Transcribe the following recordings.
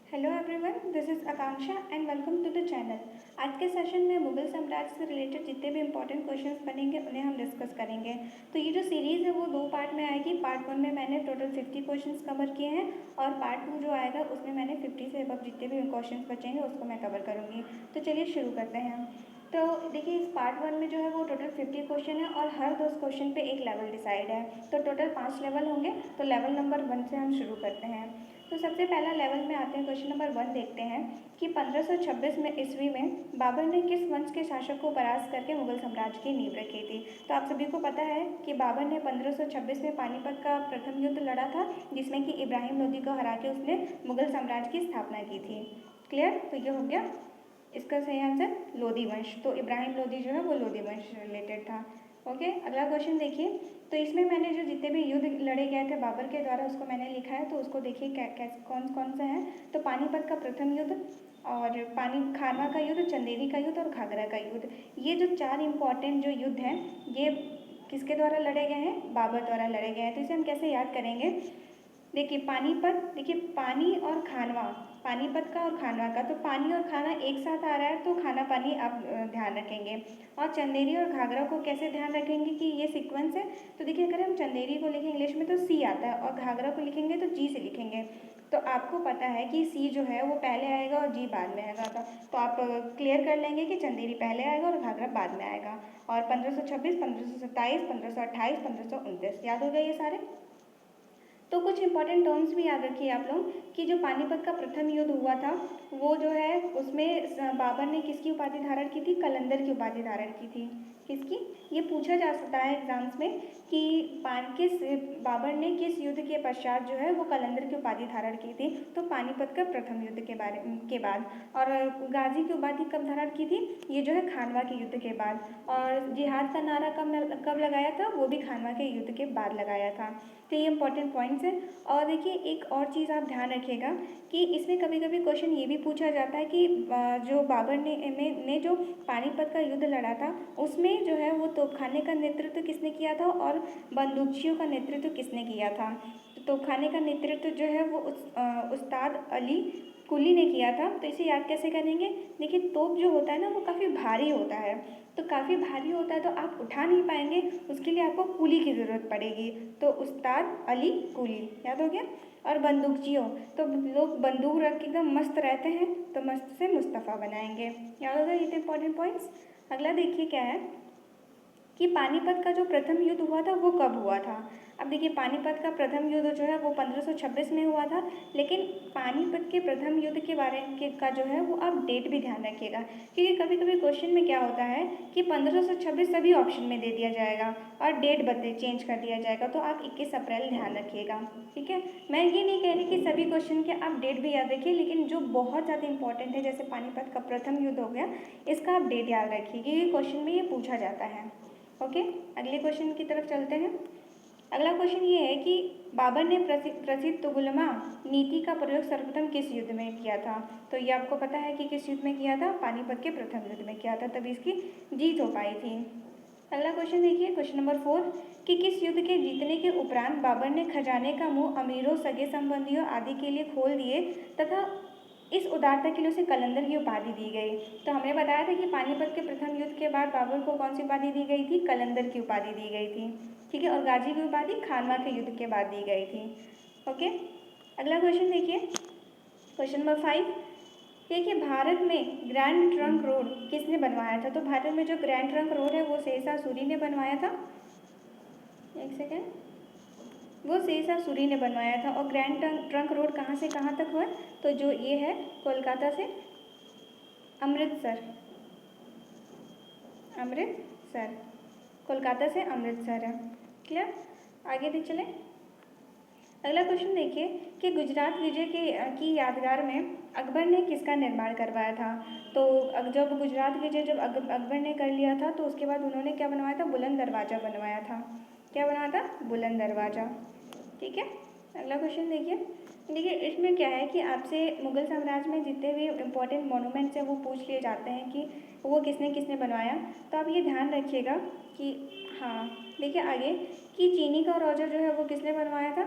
Hello everyone, this is Akanksha and welcome to the channel. आज के session में मुगल साम्राज्य से रिलेटेड जितने भी इंपॉर्टेंट क्वेश्चंस बनेंगे उन्हें हम डिस्कस करेंगे। तो ये जो सीरीज़ है वो 2 पार्ट में आएगी। पार्ट 1 में मैंने टोटल 50 क्वेश्चंस कवर किए हैं और पार्ट 2 जो आएगा उसमें मैंने 50 से अबव जितने भी क्वेश्चंस बचेंगे उसको मैं कवर करूँगी। तो चलिए शुरू करते हैं। तो देखिए, इस पार्ट 1 में जो है वो टोटल 50 क्वेश्चन है और हर 10 क्वेश्चन पे एक लेवल डिसाइड है। तो टोटल 5 लेवल होंगे। तो लेवल नंबर 1 से हम शुरू करते हैं। तो सबसे पहला लेवल में आते हैं। क्वेश्चन नंबर 1 देखते हैं कि 1526 में ईस्वी में बाबर ने किस वंश के शासक को परास्त करके मुगल साम्राज्य की नींव रखी थी। तो आप सभी को पता है कि बाबर ने 1526 में पानीपत का प्रथम युद्ध लड़ा था, जिसमें कि इब्राहिम लोदी को हरा के उसने मुगल साम्राज्य की स्थापना की थी। क्लियर? तो ये हो गया इसका सही आंसर लोदी वंश। तो इब्राहिम लोदी जो है वो लोदी वंश से रिलेटेड था। ओके, अगला क्वेश्चन देखिए। तो इसमें मैंने जो जितने भी युद्ध लड़े गए थे बाबर के द्वारा उसको मैंने लिखा है। तो उसको देखिए कौन कौन सा है। तो पानीपत का प्रथम युद्ध और खानवा का युद्ध, चंदेरी का युद्ध और घाघरा का युद्ध, ये जो 4 इंपॉर्टेंट जो युद्ध हैं ये किसके द्वारा लड़े गए हैं? बाबर द्वारा लड़े गए हैं। तो इसे हम कैसे याद करेंगे? देखिए पानीपत, देखिए पानी और खानवा, पानीपत का और खानवा का। तो पानी और खाना एक साथ आ रहा है तो खाना पानी आप ध्यान रखेंगे। और चंदेरी और घाघरा को कैसे ध्यान रखेंगे कि ये सीक्वेंस है। तो देखिए, अगर हम चंदेरी को लिखें इंग्लिश में तो सी आता है और घाघरा को लिखेंगे तो जी से लिखेंगे। तो आपको पता है कि सी जो है वो पहले आएगा और जी बाद में आएगा। तो आप क्लियर कर लेंगे कि चंदेरी पहले आएगा और घाघरा बाद में आएगा। और 1526, 1527, 1528, 1529 याद हो गए ये सारे। तो कुछ इंपॉर्टेंट टर्म्स भी याद रखिए आप लोग कि जो पानीपत का प्रथम युद्ध हुआ था वो जो है उसमें बाबर ने किसकी उपाधि धारण की थी? कलंदर की उपाधि धारण की थी। किसकी? ये पूछा जा सकता है एग्जाम्स में कि बाबर ने किस युद्ध के पश्चात जो है वो कलंदर की उपाधि धारण की थी। तो पानीपत का प्रथम युद्ध के बाद। और गाजी की उपाधि कब धारण की थी? ये जो है खानवा के युद्ध के बाद। और जिहाद का नारा कब लगाया था? वो भी खानवा के युद्ध के बाद लगाया था। तो ये इंपॉर्टेंट पॉइंट्स हैं। और देखिए एक और चीज़ आप ध्यान रखिएगा कि इसमें कभी कभी क्वेश्चन ये भी पूछा जाता है कि जो बाबर ने जो पानीपत का युद्ध लड़ा था उसमें जो है वो तोपखाने का नेतृत्व किसने किया था और बंदूकचियों का नेतृत्व किसने किया था। तो तोपखाने का नेतृत्व जो है वो उस्ताद अली कुली ने किया था। तो इसे याद कैसे करेंगे? देखिए तोप जो होता है ना वो काफ़ी भारी होता है। तो काफ़ी भारी होता है तो आप उठा नहीं पाएंगे, उसके लिए आपको कुली की ज़रूरत पड़ेगी। तो उस्ताद अली कुली याद हो गया। और बंदूकचियों, तो लोग बंदूक रख के एकदम मस्त रहते हैं तो मस्त से मुस्तफ़ा बनाएंगे। याद होगा ये तो इंपॉर्टेंट पॉइंट्स। अगला देखिए क्या है कि पानीपत का जो प्रथम युद्ध हुआ था वो कब हुआ था। अब देखिए पानीपत का प्रथम युद्ध जो है वो 1526 में हुआ था। लेकिन पानीपत के प्रथम युद्ध के बारे के का जो है वो आप डेट भी ध्यान रखिएगा, क्योंकि कभी कभी क्वेश्चन में क्या होता है कि 1526 सभी ऑप्शन में दे दिया जाएगा और डेट चेंज कर दिया जाएगा। तो आप 21 अप्रैल ध्यान रखिएगा। ठीक है, मैं ये नहीं कह रही कि सभी क्वेश्चन के आप डेट भी याद रखिए, लेकिन जो बहुत ज़्यादा इंपॉर्टेंट है जैसे पानीपत का प्रथम युद्ध हो गया इसका आप डेट याद रखिए, क्योंकि क्वेश्चन में ये पूछा जाता है। ओके, अगले क्वेश्चन की तरफ चलते हैं। अगला क्वेश्चन ये है कि बाबर ने प्रसिद्ध तुगलमा नीति का प्रयोग सर्वप्रथम किस युद्ध में किया था। तो ये आपको पता है कि किस युद्ध में किया था? पानीपत के प्रथम युद्ध में किया था, तभी इसकी जीत हो पाई थी। अगला क्वेश्चन देखिए, क्वेश्चन नंबर 4 कि किस युद्ध के जीतने के उपरांत बाबर ने खजाने का मुंह अमीरों, सगे संबंधियों आदि के लिए खोल दिए तथा इस उदारता के लिए उसे कलंदर की उपाधि दी गई। तो हमने बताया था कि पानीपत के प्रथम युद्ध के बाद बाबर को कौन सी उपाधि दी गई थी? कलंदर की उपाधि दी गई थी। ठीक है, और गाजी की उपाधि खानवा के युद्ध के बाद दी गई थी। ओके, अगला क्वेश्चन देखिए, क्वेश्चन नंबर 5 देखिए, भारत में ग्रैंड ट्रंक रोड किसने बनवाया था? तो भारत में जो ग्रैंड ट्रंक रोड है वो शेरशाह सूरी ने बनवाया था। एक सेकेंड, वो शेरशाह सूरी ने बनवाया था। और ग्रैंड ट्रंक रोड कहाँ से कहाँ तक हुआ? तो जो ये है कोलकाता से अमृतसर, अमृतसर, कोलकाता से अमृतसर है। क्लियर? आगे देख चलें। अगला क्वेश्चन देखिए कि गुजरात विजय की यादगार में अकबर ने किसका निर्माण करवाया था। तो जब गुजरात विजय जब अकबर ने कर लिया था तो उसके बाद उन्होंने क्या बनवाया था? बुलंद दरवाज़ा बनवाया था। क्या बनवाया था? बुलंद दरवाज़ा। ठीक है, अगला क्वेश्चन देखिए। देखिए इसमें क्या है कि आपसे मुगल साम्राज्य में जितने भी इम्पोर्टेंट मोनूमेंट्स हैं वो पूछ लिए जाते हैं कि वो किसने किसने बनवाया। तो आप ये ध्यान रखिएगा कि हाँ देखिए आगे कि चीनी का रोजा जो है वो किसने बनवाया था?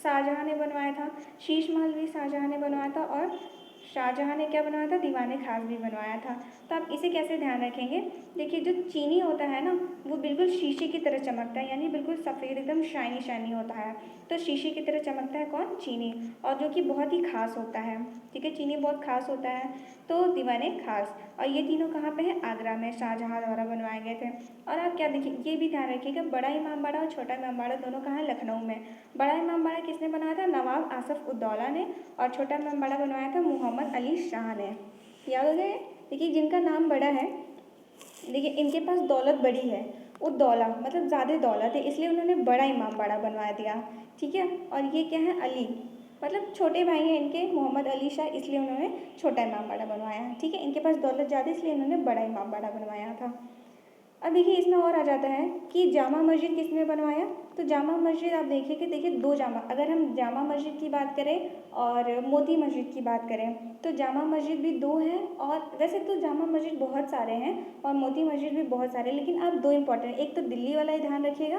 शाहजहाँ ने बनवाया था। शीश महल भी शाहजहाँ ने बनवाया था और शाहजहाँ ने क्या बनवाया था, दीवाने खास भी बनवाया था। तो आप इसे कैसे ध्यान रखेंगे, देखिए जो चीनी होता है ना वो बिल्कुल शीशे की तरह चमकता है, यानी बिल्कुल सफ़ेद एकदम शाइनी शाइनी होता है। तो शीशे की तरह चमकता है कौन, चीनी, और जो कि बहुत ही खास होता है। ठीक है, चीनी बहुत खास होता है, तो दीवाने खास। और ये तीनों कहाँ पे है, आगरा में शाहजहाँ द्वारा बनवाए गए थे। और आप क्या देखिए, ये भी ध्यान रखिएगा, बड़ा इमामबाड़ा और छोटा इमामबाड़ा दोनों कहाँ है, लखनऊ में। बड़ा इमामबाड़ा किसने बनवाया था, नवाब आसफ उद्दौला ने, और छोटा इमामबाड़ा बनवाया था मोहम्मद अली शाह ने। याद हो गए। देखिए जिनका नाम बड़ा है, देखिए इनके पास दौलत बड़ी है, उद्दौला मतलब ज़्यादा दौलत है, इसलिए उन्होंने बड़ा इमामबाड़ा बनवा दिया। ठीक है, और ये क्या है, अली मतलब छोटे भाई हैं इनके, मोहम्मद अली शाह, इसलिए उन्होंने छोटा इमामबाड़ा बनवाया। ठीक है, इनके पास दौलत ज़्यादा इसलिए उन्होंने बड़ा इमामबाड़ा बनवाया था। अब देखिए इसमें और आ जाता है कि जामा मस्जिद किसने बनवाया। तो जामा मस्जिद आप देखिए कि देखिए दो जामा, अगर हम जामा मस्जिद की बात करें और मोती मस्जिद की बात करें तो जामा मस्जिद भी दो हैं, और वैसे तो जामा मस्जिद बहुत सारे हैं और मोती मस्जिद भी बहुत सारे हैं, लेकिन आप दो इंपॉर्टेंट, एक तो दिल्ली वाला ही ध्यान रखिएगा,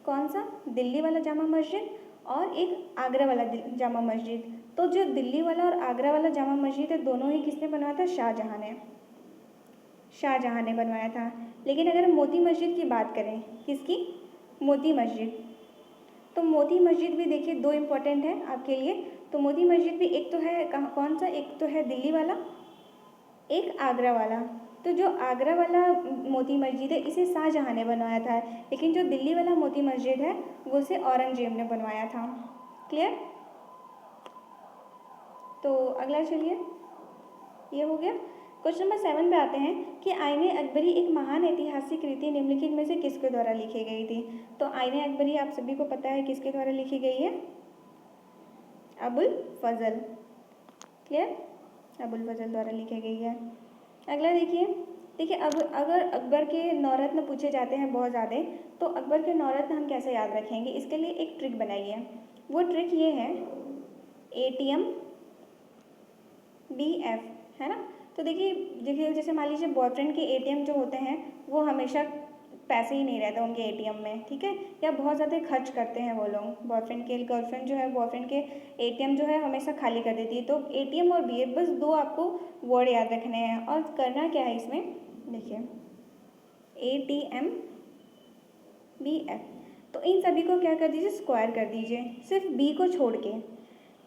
कौन सा, दिल्ली वाला जामा मस्जिद, और एक आगरा वाला जामा मस्जिद। तो जो दिल्ली वाला और आगरा वाला जामा मस्जिद है, दोनों ही किसने बनवाया था, शाहजहाँ ने, शाहजहाँ ने बनवाया था। लेकिन अगर हम मोती मस्जिद की बात करें, किसकी, मोती मस्जिद, तो मोती मस्जिद भी देखिए दो इम्पोर्टेंट है आपके लिए। तो मोती मस्जिद भी एक तो है कौन सा, एक तो है दिल्ली वाला, एक आगरा वाला। तो जो आगरा वाला मोती मस्जिद है इसे शाहजहाँ ने बनवाया था, लेकिन जो दिल्ली वाला मोती मस्जिद है वो उसे औरंगजेब ने बनवाया था। क्लियर। तो अगला चलिए, ये हो गया। क्वेश्चन नंबर 7 पे आते हैं कि आईने अकबरी एक महान ऐतिहासिक कृति निम्नलिखित में से किसके द्वारा लिखी गई थी। तो आईने अकबरी आप सभी को पता है किसके द्वारा लिखी गई है, अबुल फजल। क्लियर, अबुल फजल द्वारा लिखी गई है। अगला देखिए, देखिए अब अगर अकबर के नौरत्न पूछे जाते हैं बहुत ज़्यादा, तो अकबर के नौरत्न हम कैसे याद रखेंगे, इसके लिए एक ट्रिक बनाइए। वो ट्रिक ये है, ATM BF, है ना। तो देखिए देखिए जैसे मान लीजिए बॉयफ्रेंड के ATM जो होते हैं वो हमेशा पैसे ही नहीं रहते उनके ATM में, ठीक है, या बहुत ज़्यादा खर्च करते हैं वो लोग। बॉयफ्रेंड के गर्लफ्रेंड जो है बॉयफ्रेंड के ATM जो है हमेशा खाली कर देती है। तो ATM और BF बस दो आपको वर्ड याद रखने हैं, और करना क्या है इसमें, देखिए ATM BF, तो इन सभी को क्या कर दीजिए, स्क्वायर कर दीजिए, सिर्फ B को छोड़ के।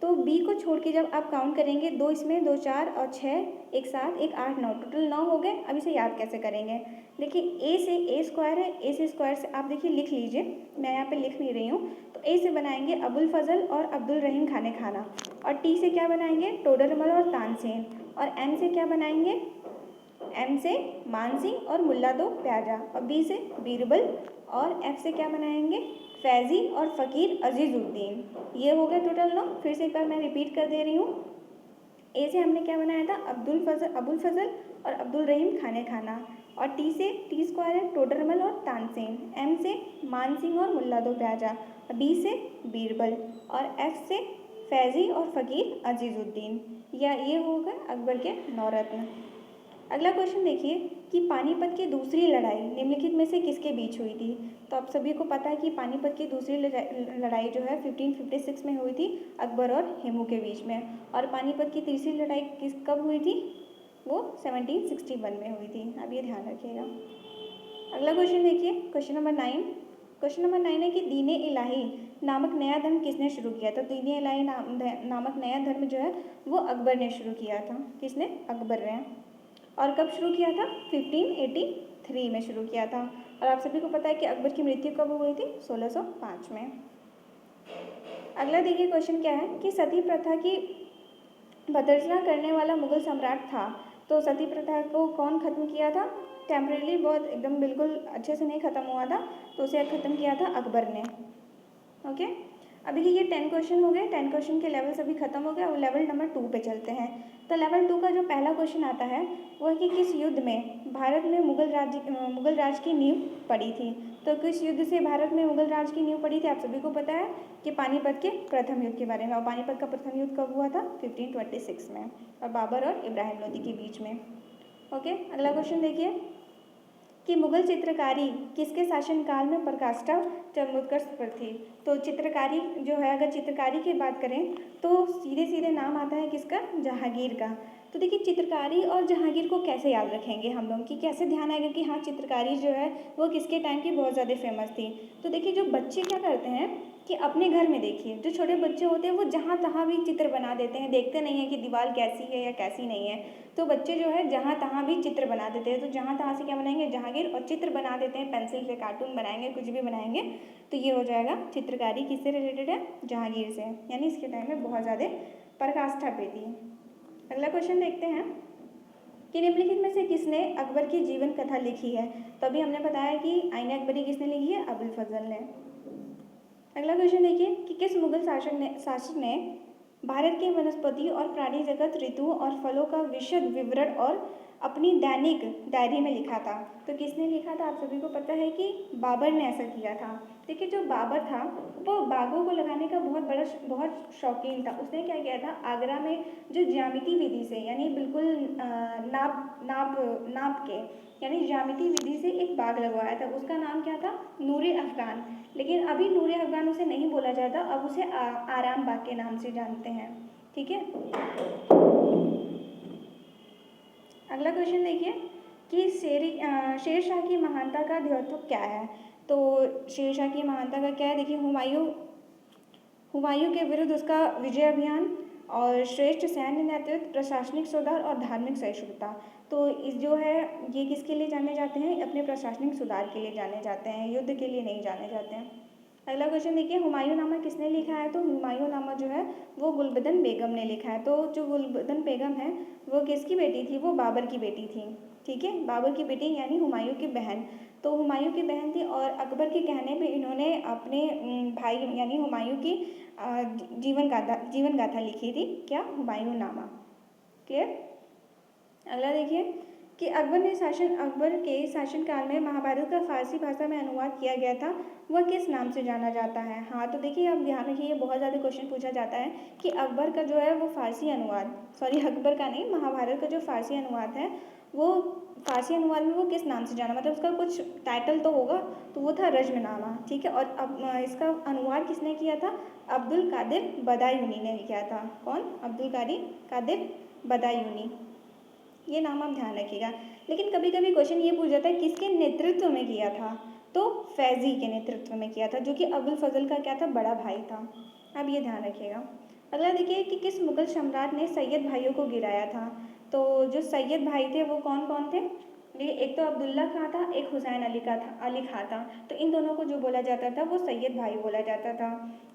तो B को छोड़ के जब आप काउंट करेंगे, दो इसमें, दो 4 और 6, एक 7, एक 8, 9, टोटल 9 हो गए। अब इसे याद कैसे करेंगे, देखिए A से A स्क्वायर है, A से स्क्वायर से आप देखिए लिख लीजिए, मैं यहाँ पे लिख नहीं रही हूँ। तो A से बनाएंगे अबुल फजल और अब्दुल रहीम खाने खाना, और T से क्या बनाएंगे, टोडरमल और तानसेन, और M से क्या बनाएंगे, M से मानसिंह और मुल्ला दो प्याजा, और B से बीरबल, और F से क्या बनाएंगे, फैज़ी और फ़कीर अजीज़ुद्दीन। ये हो गया टोटल 9। फिर से एक बार मैं रिपीट कर दे रही हूँ। A से हमने क्या बनाया था, अबुल फजल और अब्दुल रहीम खाने खाना, और T से T स्क्वायर है, टोडरमल और तानसेन, M से मानसिंह और मुल्ला दो प्याजा, और B से बीरबल, और F से फैज़ी और फ़कीर अजीज़ुद्दीन। या ये होगा अकबर के नौरत्न। अगला क्वेश्चन देखिए कि पानीपत की दूसरी लड़ाई निम्नलिखित में से किसके बीच हुई थी। तो आप सभी को पता है कि पानीपत की दूसरी लड़ाई जो है 1556 में हुई थी, अकबर और हेमू के बीच में। और पानीपत की तीसरी लड़ाई कब हुई थी, वो 1761 में हुई थी। अब ये ध्यान रखिएगा। अगला क्वेश्चन देखिए, क्वेश्चन नंबर 9। क्वेश्चन नंबर 9 है कि दीन इलाही नामक नया धर्म किसने शुरू किया था। तो दीन इलाही नामक नया धर्म जो है वो अकबर ने शुरू किया था। किसने, अकबर ने। और कब शुरू किया था, 1583 में शुरू किया था। और आप सभी को पता है कि अकबर की मृत्यु कब हुई थी, 1605 में। अगला देखिए क्वेश्चन क्या है कि सती प्रथा की भर्त्सना करने वाला मुगल सम्राट था। तो सती प्रथा को कौन खत्म किया था, टेम्परेली, बहुत एकदम बिल्कुल अच्छे से नहीं ख़त्म हुआ था, तो उसे ख़त्म किया था अकबर ने। ओके, अभी ये 10 क्वेश्चन हो गए, 10 क्वेश्चन के लेवल सभी खत्म हो गए। अब लेवल नंबर 2 पे चलते हैं। तो लेवल 2 का जो पहला क्वेश्चन आता है वो है कि किस युद्ध में भारत में मुगल राज की नींव पड़ी थी। तो किस युद्ध से भारत में मुगल राज की नींव पड़ी थी, आप सभी को पता है कि पानीपत के प्रथम युद्ध के बारे में। और पानीपत का प्रथम युद्ध कब हुआ था, 1526 में, और बाबर और इब्राहिम लोदी के बीच में। ओके, अगला क्वेश्चन देखिए कि मुगल चित्रकारी किसके शासनकाल में पराकाष्ठा चरमोत्कर्ष पर थी। तो चित्रकारी जो है, अगर चित्रकारी की बात करें तो सीधे सीधे नाम आता है किसका, जहांगीर का। तो देखिए चित्रकारी और जहांगीर को कैसे याद रखेंगे हम लोग, कि कैसे ध्यान आएगा कि हाँ चित्रकारी जो है वो किसके टाइम की बहुत ज़्यादा फेमस थी। तो देखिए जो बच्चे क्या करते हैं कि अपने घर में देखिए जो छोटे बच्चे होते हैं वो जहाँ तहाँ भी चित्र बना देते हैं, देखते नहीं हैं कि दीवार कैसी है या कैसी नहीं है। तो बच्चे जो है जहाँ तहाँ भी चित्र बना देते हैं। तो जहाँ तहाँ से क्या बनाएंगे, जहांगीर, और चित्र बना देते हैं, पेंसिल से कार्टून बनाएंगे, कुछ भी बनाएंगे। तो ये हो जाएगा चित्रकारी किससे रिलेटेड है, जहांगीर से, यानी इसके टाइम में बहुत ज़्यादा पराकाष्ठा पे थी। अगला क्वेश्चन देखते हैं कि निम्नलिखित में से किसने अकबर की जीवन कथा लिखी है। तो अभी हमने बताया कि आईने अकबरी किसने लिखी है, अबुल फजल ने। अगला क्वेश्चन देखिए कि किस मुगल शासक ने भारत के वनस्पति और प्राणी जगत, ऋतुओं और फलों का विशद विवरण और अपनी दैनिक डायरी में लिखा था। तो किसने लिखा था, आप सभी को पता है कि बाबर ने ऐसा किया था। देखिए जो बाबर था वो बागों को लगाने का बहुत शौकीन था। उसने क्या किया था, आगरा में जो ज्यामिति विधि से, यानी बिल्कुल नाप के, यानी ज्यामिति विधि से एक बाग लगवाया था। उसका नाम क्या था, नूरे अफगान। लेकिन अभी नूरे अफगान उसे नहीं बोला जाता, अब उसे आराम बाग के नाम से जानते हैं। ठीक है। अगला क्वेश्चन देखिए कि शेर शाह की महानता का द्योतक क्या है। तो शेर शाह की महानता का क्या है, देखिए हुमायूं के विरुद्ध उसका विजय अभियान और श्रेष्ठ सैन्य नेतृत्व, प्रशासनिक सुधार और धार्मिक सहिष्णुता। तो इस जो है ये किसके लिए जाने जाते हैं, अपने प्रशासनिक सुधार के लिए जाने जाते हैं, युद्ध के लिए नहीं जाने जाते हैं। अगला क्वेश्चन देखिए हुमायूं नामा किसने लिखा है। तो हुमायूं नामा जो है वो गुलबदन बेगम ने लिखा है। तो जो गुलबदन बेगम है वो किसकी बेटी थी, वो बाबर की बेटी थी। ठीक है, बाबर की बेटी यानी हुमायूं की बहन। तो हुमायूं की बहन थी और अकबर के कहने पे इन्होंने अपने भाई यानी हुमायूं की जीवन गाथा लिखी थी, क्या, हुमायूं नामा। क्लियर। अगला देखिए कि अकबर के शासनकाल में महाभारत का फारसी भाषा में अनुवाद किया गया था, वह किस नाम से जाना जाता है। हाँ तो देखिए आप ध्यान रखिए, बहुत ज़्यादा क्वेश्चन पूछा जाता है कि अकबर का जो है वो फारसी अनुवाद, अकबर का नहीं, महाभारत का जो फारसी अनुवाद है वो फारसी अनुवाद में वो किस नाम से जाना, मतलब उसका कुछ टाइटल तो होगा। तो वो था रज्मनामा। ठीक है, और अब इसका अनुवाद किसने किया था, अब्दुल कादिर बदायूनी ने किया था। कौन, अब्दुल कादिर बदायूनी। ये नाम आप ध्यान रखिएगा। लेकिन कभी कभी क्वेश्चन ये पूछ जाता है किसके नेतृत्व में किया था। तो फैजी के नेतृत्व में किया था, जो कि अबुल फजल का क्या था, बड़ा भाई था। अब ये ध्यान रखिएगा। अगला देखिए कि किस मुगल सम्राट ने सैयद भाइयों को गिराया था। तो जो सैयद भाई थे वो कौन कौन थे, देखिए एक तो अब्दुल्ला खां था, एक हुसैन अली खां था। तो इन दोनों को जो बोला जाता था वो सैयद भाई बोला जाता था।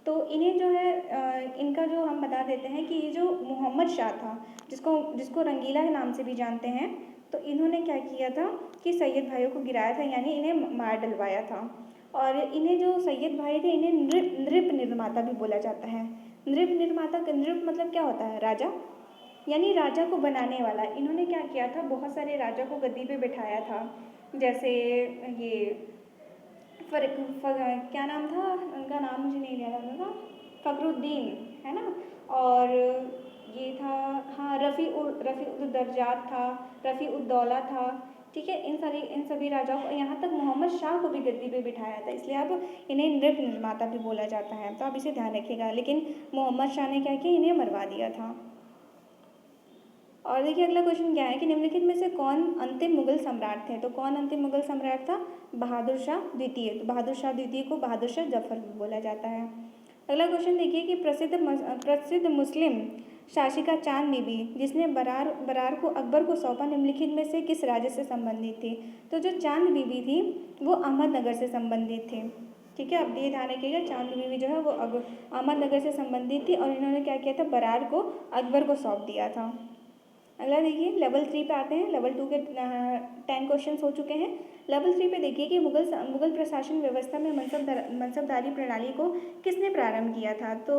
तो इन्हें जो है इनका जो हम बता देते हैं कि ये जो मोहम्मद शाह था, जिसको रंगीला के नाम से भी जानते हैं, तो इन्होंने क्या किया था कि सैयद भाइयों को गिराया था, यानी इन्हें मार डलवाया था। और इन्हें जो सैयद भाई थे इन्हें नृप निर्माता भी बोला जाता है। नृप मतलब क्या होता है, राजा, यानी राजा को बनाने वाला। इन्होंने क्या किया था, बहुत सारे राजा को गद्दी पे बिठाया था। जैसे ये क्या नाम था उनका, नाम मुझे नहीं याद आ रहा था, फ़खरुद्दीन है ना, और ये था, हाँ, रफ़ी-उद-दर्जात था, रफ़ी-उद-दौला था। ठीक है, इन सभी राजाओं को, यहाँ तक मोहम्मद शाह को भी गद्दी पे बिठाया था, इसलिए अब इन्हें नृप निर्माता भी बोला जाता है। तो आप इसे ध्यान रखिएगा। लेकिन मोहम्मद शाह ने क्या किया, इन्हें मरवा दिया था। और देखिए अगला क्वेश्चन क्या है कि निम्नलिखित में से कौन अंतिम मुगल सम्राट थे। तो कौन अंतिम मुगल सम्राट था, बहादुर शाह द्वितीय। तो बहादुर शाह द्वितीय को बहादुर शाह जफर भी बोला जाता है। अगला क्वेश्चन देखिए कि प्रसिद्ध मुस्लिम शासिका चांद बीबी जिसने बरार को अकबर को सौंपा, निम्नलिखित में से किस राज्य से संबंधित थी। तो जो चांद बीबी थी वो अहमदनगर से संबंधित थी। ठीक है, अब ये ध्यान रखिएगा, चांद बीबी जो है वो अहमदनगर से संबंधित थी और इन्होंने क्या किया था, बरार को अकबर को सौंप दिया था। अगला देखिए लेवल 3 पे आते हैं। लेवल 2 के 10 क्वेश्चन हो चुके हैं। लेवल 3 पे देखिए कि मुगल प्रशासन व्यवस्था में मनसबदारी प्रणाली को किसने प्रारंभ किया था। तो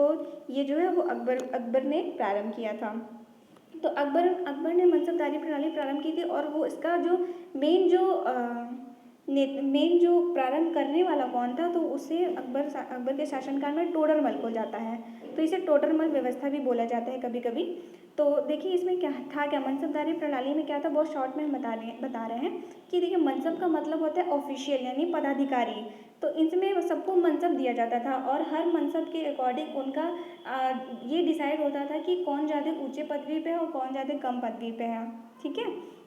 ये जो है वो अकबर ने प्रारंभ किया था। तो अकबर ने मनसबदारी प्रणाली प्रारंभ की थी और वो इसका जो मेन जो प्रारंभ करने वाला कौन था, तो उसे अकबर के शासनकाल में टोडरमल को जाता है। तो इसे टोडरमल व्यवस्था भी बोला जाता है कभी कभी। तो देखिए इसमें क्या था, क्या मनसबदारी प्रणाली में क्या था, बहुत शॉर्ट में हम बता रहे हैं कि देखिए मनसब का मतलब होता है ऑफिशियल यानी पदाधिकारी। तो इसमें सबको मनसब दिया जाता था और हर मनसब के अकॉर्डिंग उनका ये डिसाइड होता था कि कौन ज़्यादा ऊंचे पदवी पे है और कौन ज़्यादा कम पदवी पे है। ठीक है,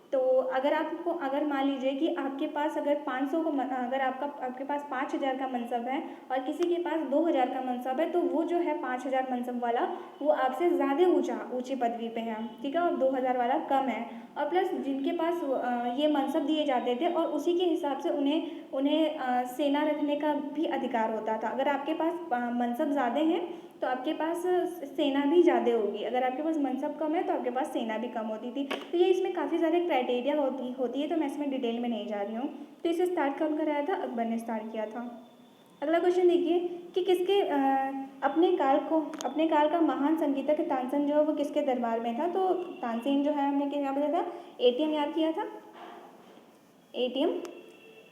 तो अगर मान लीजिए कि आपके पास अगर 500 को अगर आपके पास 5000 का मनसब है और किसी के पास 2000 का मनसब है, तो वो जो है 5000 मनसब वाला वो आपसे ज़्यादा ऊंची पदवी पे है। ठीक है, और 2000 वाला कम है। और प्लस जिनके पास ये मनसब दिए जाते थे और उसी के हिसाब से उन्हें सेना रखने का भी अधिकार होता था। अगर आपके पास मनसब ज़्यादा हैं तो आपके पास सेना भी ज़्यादा होगी, अगर आपके पास मनसब कम है तो आपके पास सेना भी कम होती थी। तो ये इसमें काफ़ी सारे क्राइटेरिया होती है, तो मैं इसमें डिटेल में नहीं जा रही हूँ। तो इसे स्टार्ट कब कराया था, अकबर ने स्टार्ट किया था। अगला क्वेश्चन देखिए कि किसके अपने काल का महान संगीतज्ञ तानसेन जो है वो किसके दरबार में था। तो तानसेन जो है हमने क्या बताया था, एटीएम याद किया था, एटीएम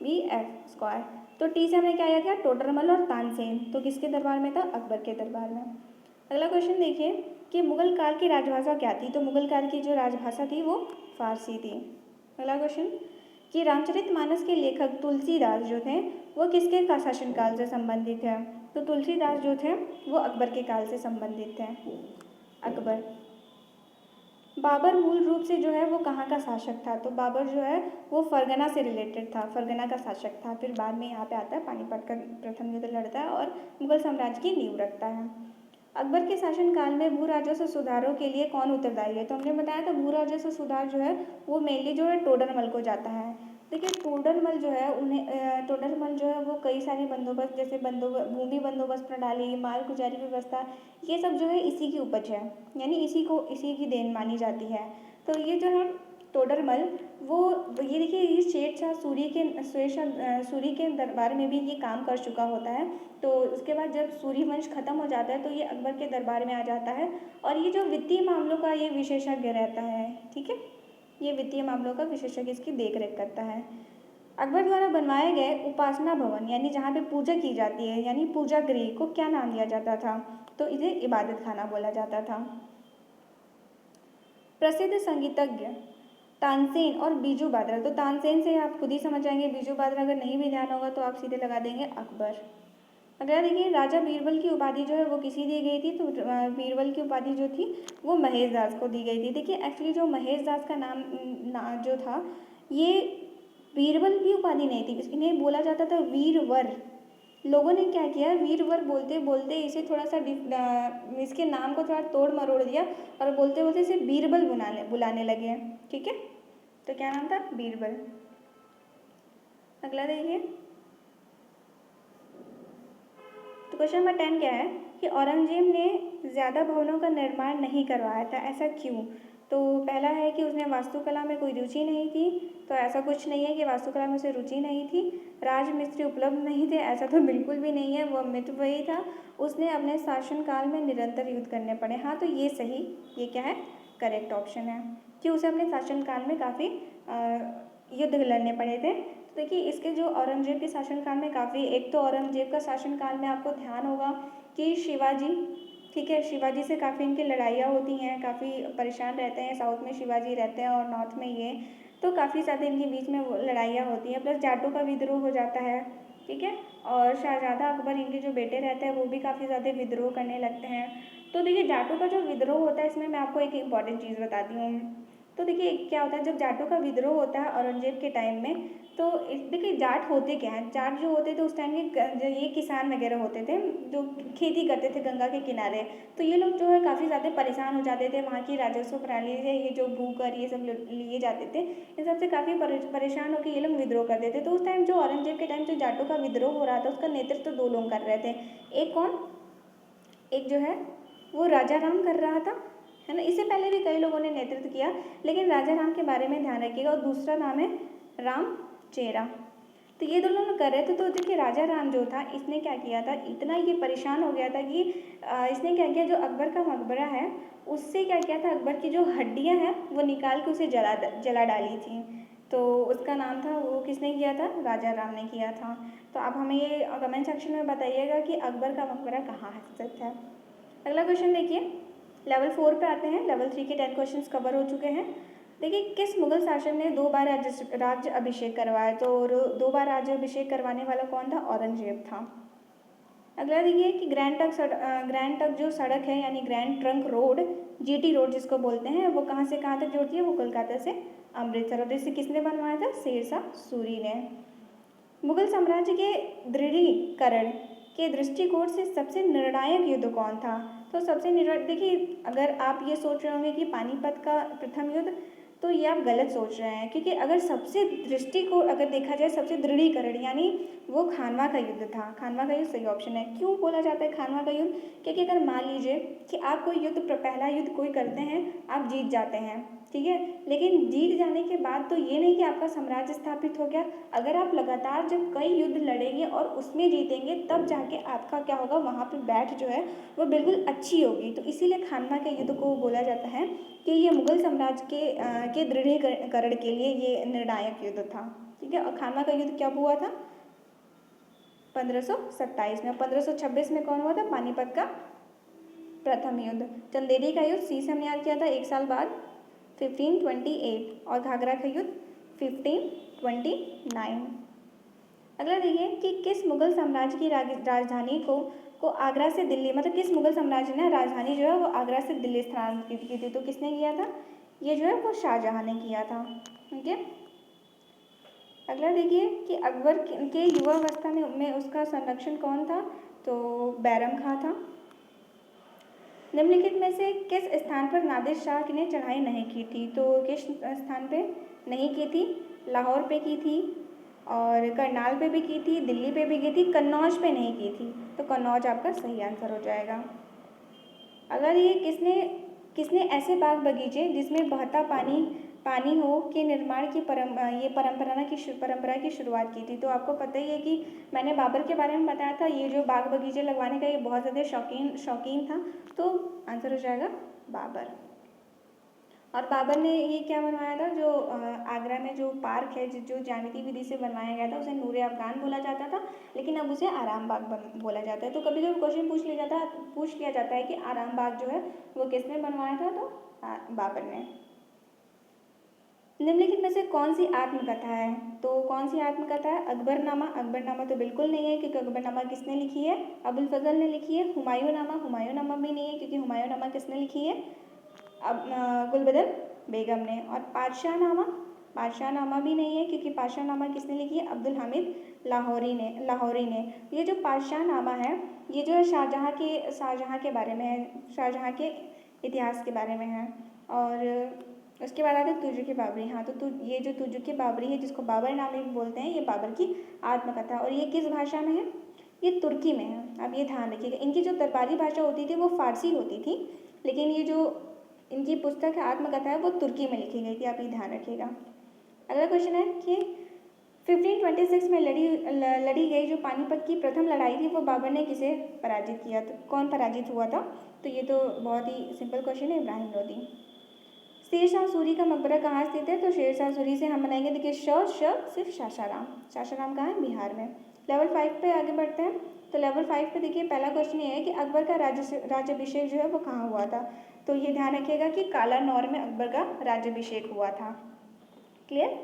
बी एफ स्क्वायर। तो टी से हमने क्या याद किया, टोडरमल और तानसेन। तो किसके दरबार में था, अकबर के दरबार में। अगला क्वेश्चन देखिए कि मुगल काल की राजभाषा क्या थी। तो मुगल काल की जो राजभाषा थी वो फारसी थी। अगला क्वेश्चन कि रामचरितमानस के लेखक तुलसीदास जो थे वो किसके का शासनकाल से संबंधित है। तो तुलसीदास जो थे वो अकबर के काल से संबंधित थे। अकबर। बाबर मूल रूप से जो है वो कहाँ का शासक था। तो बाबर जो है वो फरगना से रिलेटेड था, फरगना का शासक था। फिर बाद में यहाँ पे आता है, पानीपत का प्रथम युद्ध लड़ता है और मुगल साम्राज्य की नींव रखता है। अकबर के शासनकाल में भू राजस्व सुधारों के लिए कौन उत्तरदायी है। तो हमने बताया था भू राजस्व सुधार जो है वो मेनली जो है टोडरमल को जाता है। देखिए टोडरमल जो है टोडरमल जो है वो कई सारे बंदोबस्त जैसे भूमि बंदोबस्त प्रणाली, माल गुजारी व्यवस्था, ये सब जो है इसी की उपज है, यानी इसी की देन मानी जाती है। तो ये जो है टोडरमल वो ये देखिए ये शेरशाह सूरी के दरबार में भी ये काम कर चुका होता है। तो उसके बाद जब सूरी वंश खत्म हो जाता है तो ये अकबर के दरबार में आ जाता है और ये जो वित्तीय मामलों का ये विशेषज्ञ रहता है। ठीक है, ये वित्तीय मामलों का विशेषज्ञ इसकी देख रेख करता है। अकबर द्वारा बनवाए गए उपासना भवन यानी जहाँ पे पूजा की जाती है यानी पूजा गृह को क्या नाम दिया जाता था। तो इसे इबादत खाना बोला जाता था। प्रसिद्ध संगीतज्ञ तानसेन और बीजू बादरा। तो तानसेन से आप खुद ही समझ जाएंगे, बीजू बादरा अगर नहीं भी ध्यान होगा तो आप सीधे लगा देंगे अकबर। अगला देखिए राजा बीरबल की उपाधि जो है वो किसी दी गई थी। तो बीरबल की उपाधि जो थी वो महेश दास को दी गई थी। देखिए एक्चुअली जो महेश दास का नाम जो था ये बीरबल की उपाधि नहीं थी, इन्हें बोला जाता था वीरवर। लोगों ने क्या किया, वीरवर बोलते बोलते इसे थोड़ा सा इसके नाम को थोड़ा तोड़ मरोड़ दिया और बोलते बोलते इसे बीरबल बुलाने लगे। ठीक है, तो क्या नाम था, बीरबल। अगला देखिए तो क्वेश्चन नंबर 10 क्या है कि औरंगजेब ने ज़्यादा भवनों का निर्माण नहीं करवाया था, ऐसा क्यों। तो पहला है कि उसने वास्तुकला में कोई रुचि नहीं थी। तो ऐसा कुछ नहीं है कि वास्तुकला में उसे रुचि नहीं थी। राजमिस्त्री उपलब्ध नहीं थे, ऐसा तो बिल्कुल भी नहीं है, वह मिथ वही था। उसने अपने शासनकाल में निरंतर युद्ध करने पड़े। हाँ, तो ये सही, ये क्या है, करेक्ट ऑप्शन है कि उसे अपने शासनकाल में काफ़ी युद्ध लड़ने पड़े थे। तो देखिए इसके जो औरंगजेब के शासनकाल में काफ़ी, एक तो औरंगजेब का शासनकाल में आपको ध्यान होगा कि शिवाजी, ठीक है, शिवाजी से काफ़ी इनकी लड़ाइयाँ होती हैं, काफ़ी परेशान रहते हैं। साउथ में शिवाजी रहते हैं और नॉर्थ में ये, तो काफ़ी ज़्यादा इनके बीच में लड़ाइयाँ होती हैं। प्लस जाटों का विद्रोह हो जाता है। ठीक है, और शाहजहाँ अकबर इनके जो बेटे रहते हैं वो भी काफ़ी ज़्यादा विद्रोह करने लगते हैं। तो देखिए जाटों का जो विद्रोह होता है इसमें मैं आपको एक इम्पॉर्टेंट चीज़ बताती हूँ। तो देखिए क्या होता है जब जाटों का विद्रोह होता है औरंगजेब के टाइम में, तो देखिए जाट होते क्या हैं, जाट जो होते थे उस टाइम के ये किसान वगैरह होते थे जो खेती करते थे गंगा के किनारे। तो ये लोग जो है काफ़ी ज़्यादा परेशान हो जाते थे, वहाँ की राजस्व प्रणाली से ये जो भू कर ये सब लिए जाते थे, इन सबसे काफ़ी परेशान होकर ये लोग विद्रोह करते थे। तो उस टाइम जो औरंगजेब के टाइम जो जाटों का विद्रोह हो रहा था उसका नेतृत्व दो लोग कर रहे थे। एक कौन, एक जो है वो राजा राम कर रहा था, है ना। इससे पहले भी कई लोगों ने नेतृत्व किया, लेकिन राजा राम के बारे में ध्यान रखिएगा। और दूसरा नाम है राम चेरा। तो ये दोनों लोग कर रहे थे। तो देखिए राजा राम जो था इसने क्या किया था, इतना ये परेशान हो गया था कि इसने क्या किया, जो अकबर का मकबरा है उससे क्या किया था, अकबर की जो हड्डियां हैं वो निकाल के उसे जला डाली थी। तो उसका नाम था, वो किसने किया था, राजा राम ने किया था। तो आप हमें ये कमेंट सेक्शन में बताइएगा कि अकबर का मकबरा कहाँ स्थित है। अगला क्वेश्चन देखिए, लेवल 4 पे आते हैं। लेवल 3 के 10 क्वेश्चंस कवर हो चुके हैं। देखिए, किस मुगल शासक ने 2 बार राज्य अभिषेक करवाया? तो 2 बार राज्य अभिषेक करवाने वाला कौन था? औरंगजेब था। अगला देखिए कि ग्रैंड ट्रंक जो सड़क है यानी grand trunk road, GT road जिसको बोलते हैं, वो कहाँ से कहाँ तक जोड़ती है? वो कोलकाता से अमृतसर। और इसे किसने बनवाया था? शेरशाह सूरी ने। मुगल साम्राज्य के दृढ़ीकरण के दृष्टिकोण से सबसे निर्णायक युद्ध कौन था? तो सबसे देखिए, अगर आप ये सोच रहे होंगे कि पानीपत का प्रथम युद्ध, तो ये आप गलत सोच रहे हैं, क्योंकि अगर सबसे दृष्टिकोण अगर देखा जाए, सबसे दृढ़ीकरण यानी वो खानवा का युद्ध था। खानवा का युद्ध सही ऑप्शन है। क्यों बोला जाता है खानवा का युद्ध? क्योंकि अगर मान लीजिए कि आप कोई युद्ध, पहला युद्ध कोई करते हैं, आप जीत जाते हैं, ठीक है, लेकिन जीत जाने के बाद तो ये नहीं कि आपका साम्राज्य स्थापित हो गया। अगर आप लगातार जब कई युद्ध लड़ेंगे और उसमें जीतेंगे, तब जाके आपका क्या होगा, वहाँ पे बैठ जो है वो बिल्कुल अच्छी होगी। तो इसीलिए खानवा के युद्ध को बोला जाता है कि ये मुगल साम्राज्य के दृढ़ीकरण के लिए ये निर्णायक युद्ध था, ठीक है। और खानवा का युद्ध कब हुआ था? 1527 में। 1526 में कौन हुआ था? पानीपत का प्रथम युद्ध। चंदेरी का युद्ध सी से हमने याद किया था 1 साल बाद 1528, और घाघरा का युद्ध 1529। अगला देखिए कि किस मुगल साम्राज्य की राजधानी को आगरा से दिल्ली, मतलब किस मुगल साम्राज्य ने राजधानी जो है वो आगरा से दिल्ली स्थानांतरित की थी? तो किसने किया था? ये जो है वो शाहजहां ने किया था, ठीक है। अगला देखिए कि अकबर के युवावस्था में उसका संरक्षण कौन था? तो बैरम खां था। निम्नलिखित में से किस स्थान पर नादिर शाह ने चढ़ाई नहीं की थी? तो किस स्थान पे नहीं की थी? लाहौर पे की थी, और करनाल पे भी की थी, दिल्ली पे भी की थी, कन्नौज पे नहीं की थी। तो कन्नौज आपका सही आंसर हो जाएगा। अगर ये किसने ऐसे बाग बगीचे जिसमें बहता पानी हो के निर्माण की परंपरा की शुरुआत की थी? तो आपको पता ही है कि मैंने बाबर के बारे में बताया था, ये जो बाग बगीचे लगवाने का ये बहुत ज़्यादा शौकीन था। तो आंसर हो जाएगा बाबर। और बाबर ने ये क्या बनवाया था? जो आगरा में जो पार्क है, जो ज्यामिति विधि से बनवाया गया था, उसे नूरे अफगान बोला जाता था, लेकिन अब उसे आराम बाग बोला जाता है। तो कभी कभी क्वेश्चन पूछ लिया जाता है कि आराम बाग जो है वो किसने बनवाया था? तो बाबर ने। निम्नलिखित में से कौन सी आत्मकथा है? तो कौन सी आत्मकथा है? अकबरनामा तो बिल्कुल नहीं है, क्योंकि अकबरनामा किसने लिखी है? अबुल फजल ने लिखी है। हुमायूंनामा भी नहीं है, क्योंकि हुमायूंनामा किसने लिखी है? अब गुलबदन बेगम ने। और पातशाहनामा भी नहीं है, क्योंकि पातशाहनामा किसने लिखी है? अब्दुल हामिद लाहौरी ने। ये जो पातशाहनामा है, ये जो है शाहजहाँ के बारे में है, शाहजहाँ के इतिहास के बारे में है। और उसके बाद आता है तुजुक बाबरी। हाँ, तो ये जो तुजुक बाबरी है, जिसको बाबर नामे भी बोलते हैं, ये बाबर की आत्मकथा। और ये किस भाषा में है? ये तुर्की में है। अब ये ध्यान रखिएगा, इनकी जो दरबारी भाषा होती थी वो फारसी होती थी, लेकिन ये जो इनकी पुस्तक है, आत्मकथा है, वो तुर्की में लिखी गई थी। आप ये ध्यान रखिएगा। अगला क्वेश्चन है कि 1526 में लड़ी गई जो पानीपत की प्रथम लड़ाई थी, वो बाबर ने किसे पराजित किया? तो कौन पराजित हुआ था? तो ये तो बहुत ही सिंपल क्वेश्चन है, इब्राहिम लोदी। शेरशाह सूरी का मकबरा कहाँ स्थित है? तो शेरशाह सूरी से हम बनाएंगे, देखिए सिर्फ सासाराम कहाँ है? बिहार में। लेवल 5 पे आगे बढ़ते हैं। तो लेवल 5 पे देखिए, पहला क्वेश्चन ये है कि अकबर का राज्याभिषेक जो है वो कहाँ हुआ था? तो ये ध्यान रखिएगा कि कालानौर में अकबर का राज्याभिषेक हुआ था। क्लियर?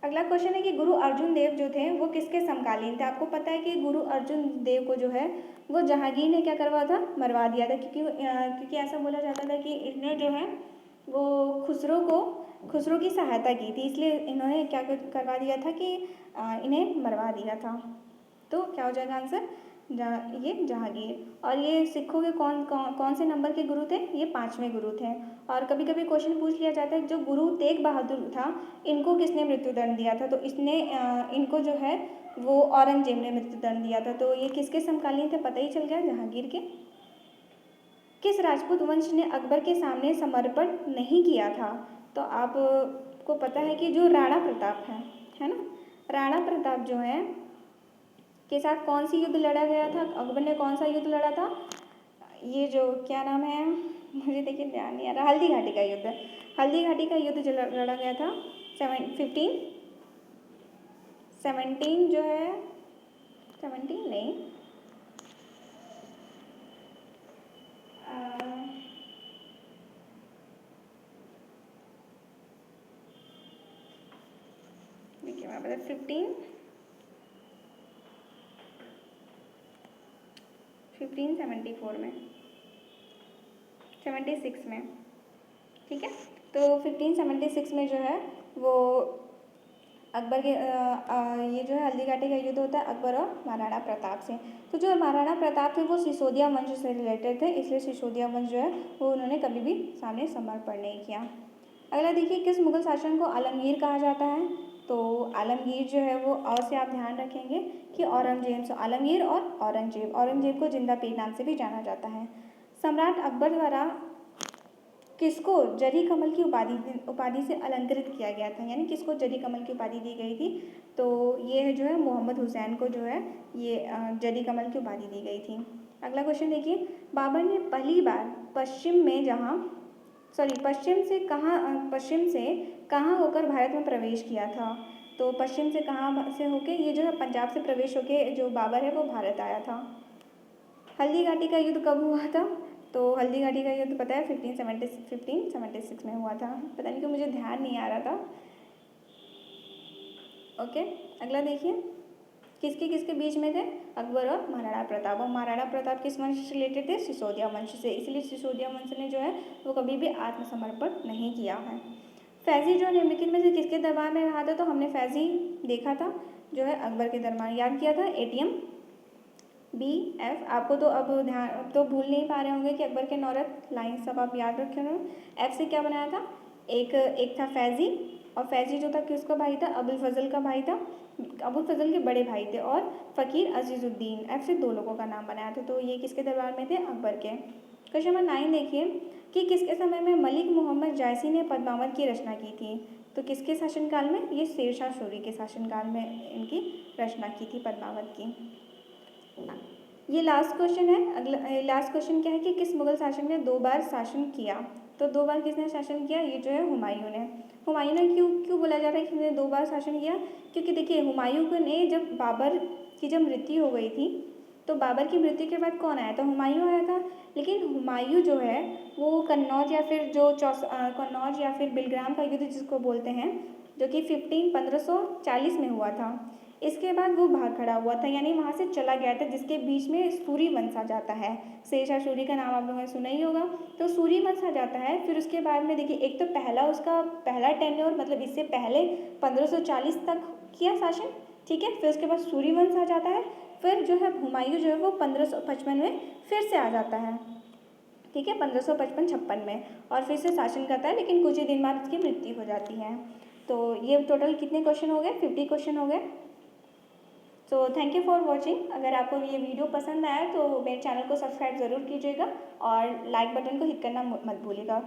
अगला क्वेश्चन है कि गुरु अर्जुन देव जो थे वो किसके समकालीन थे? आपको पता है कि गुरु अर्जुन देव को जो है वो जहांगीर ने क्या करवा था? मरवा दिया था, क्योंकि ऐसा बोला जाता था कि इसने जो है वो खुसरो की सहायता की थी, इसलिए इन्होंने क्या करवा दिया था कि इन्हें मरवा दिया था। तो क्या हो जाएगा आंसर? ये जहांगीर। और ये सिखों के कौन से नंबर के गुरु थे? ये 5वें गुरु थे। और कभी कभी क्वेश्चन पूछ लिया जाता है, जो गुरु तेग बहादुर था, इनको किसने मृत्युदंड दिया था? तो इनको जो है वो औरंगजेब ने मृत्युदंड दिया था। तो ये किसके समकालीन थे? पता ही चल गया, जहांगीर के। किस राजपूत वंश ने अकबर के सामने समर्पण नहीं किया था? तो आपको पता है कि जो राणा प्रताप है ना, राणा प्रताप जो है के साथ कौन सी युद्ध लड़ा गया था? अकबर ने कौन सा युद्ध लड़ा था? ये जो क्या नाम है, मुझे देखिए ध्यान नहीं आ रहा, हल्दी घाटी का युद्ध। हल्दी घाटी का युद्ध जो लड़ा गया था 17 जो है 17 नहीं में, मतलब 1574 में, 76 में, ठीक है। तो 1576 में जो है वो अकबर के ये जो है हल्दीघाटी का युद्ध होता है अकबर और महाराणा प्रताप से। तो जो महाराणा प्रताप थे वो सिसोदिया वंश से रिलेटेड थे, इसलिए सिसोदिया वंश जो है वो उन्होंने कभी भी सामने समर्पण नहीं किया। अगला देखिए, किस मुगल शासक को आलमगीर कहा जाता है? तो आलमगीर जो है वो और से आप ध्यान रखेंगे कि औरंगजेब से, आलमगीर और औरंगजेब, औरंगजेब को जिंदा पीर नाम से भी जाना जाता है। सम्राट अकबर द्वारा किसको जरी कमल की उपाधि से अलंकृत किया गया था, यानी किसको जरी कमल की उपाधि दी गई थी? तो ये जो है मोहम्मद हुसैन को जो है ये जरी कमल की उपाधि दी गई थी। अगला क्वेश्चन देखिए, बाबर ने पहली बार पश्चिम से कहाँ होकर भारत में प्रवेश किया था? तो पश्चिम से कहाँ से होके, ये जो है पंजाब से प्रवेश होके जो बाबर है वो भारत आया था। हल्दी घाटी का युद्ध कब हुआ था? तो हल्दी घाटी का युद्ध पता है 1576 में हुआ था। पता नहीं क्यों मुझे ध्यान नहीं आ रहा था। ओके, अगला देखिए, किसके किसके बीच में थे? अकबर और महाराणा प्रताप। और महाराणा प्रताप किस वंश से रिलेटेड थे? सिसोदिया वंश से, इसलिए सिसोदिया वंश ने जो है वो कभी भी आत्मसमर्पण नहीं किया है। फैजी जो निम्नलिखित में से किसके दरबार में रहा था? तो हमने फैजी देखा था जो है अकबर के दरबार, याद किया था ATM BF। आपको तो अब ध्यान, अब तो भूल नहीं पा रहे होंगे कि अकबर के नौरत लाइन सब आप याद रखे होंगे। F से क्या बनाया था? एक था फैजी, और फैजी जो था किसका भाई था? अबुल फजल का भाई था, अबुल फजल के बड़े भाई थे। और फ़कीर अजीज़ुद्दीन, F से 2 लोगों का नाम बनाया था। तो ये किसके दरबार में थे? अकबर के। क्वेश्चन नंबर 9 देखिए कि किसके समय में मलिक मोहम्मद जायसी ने पद्मावत की रचना की थी? तो किसके शासनकाल में? ये शेरशाह सूरी के शासनकाल में इनकी रचना की थी पद्मावत की। ये लास्ट क्वेश्चन है। अगला लास्ट क्वेश्चन क्या है कि किस मुगल शासक ने 2 बार शासन किया? तो 2 बार किसने शासन किया? ये जो है हुमायूं ने। हुमायूं ने क्यों बोला जा रहा है कि उसने 2 बार शासन किया? क्योंकि देखिए हुमायूं ने जब बाबर की जब मृत्यु हो गई थी, तो बाबर की मृत्यु के बाद कौन आया था? हुमायूं आया था। लेकिन हुमायूं जो है वो कन्नौज या फिर कन्नौज या फिर बिलग्राम का युद्ध जिसको बोलते हैं, जो कि 1540 में हुआ था, इसके बाद वो भाग खड़ा हुआ था, यानी वहाँ से चला गया था, जिसके बीच में सूरी वंश आ जाता है। शेरशाह सूरी का नाम आप लोगों ने सुना ही होगा। तो सूरी वंश आ जाता है। फिर उसके बाद में देखिए, एक तो उसका पहला टेन्योर, मतलब इससे पहले 1540 तक किया शासन, ठीक है। फिर उसके बाद सूरी वंश आ जाता है। फिर जो है हुमायूं जो है वो 1555 में फिर से आ जाता है, ठीक है, 1555-56 में, और फिर से शासन करता है। लेकिन कुछ ही दिन बाद उसकी मृत्यु हो जाती है। तो ये टोटल कितने क्वेश्चन हो गए? 50 क्वेश्चन हो गए। So thank you for watching. अगर आपको ये वीडियो पसंद आया तो मेरे चैनल को सब्सक्राइब ज़रूर कीजिएगा और लाइक बटन को हिट करना मत भूलिएगा।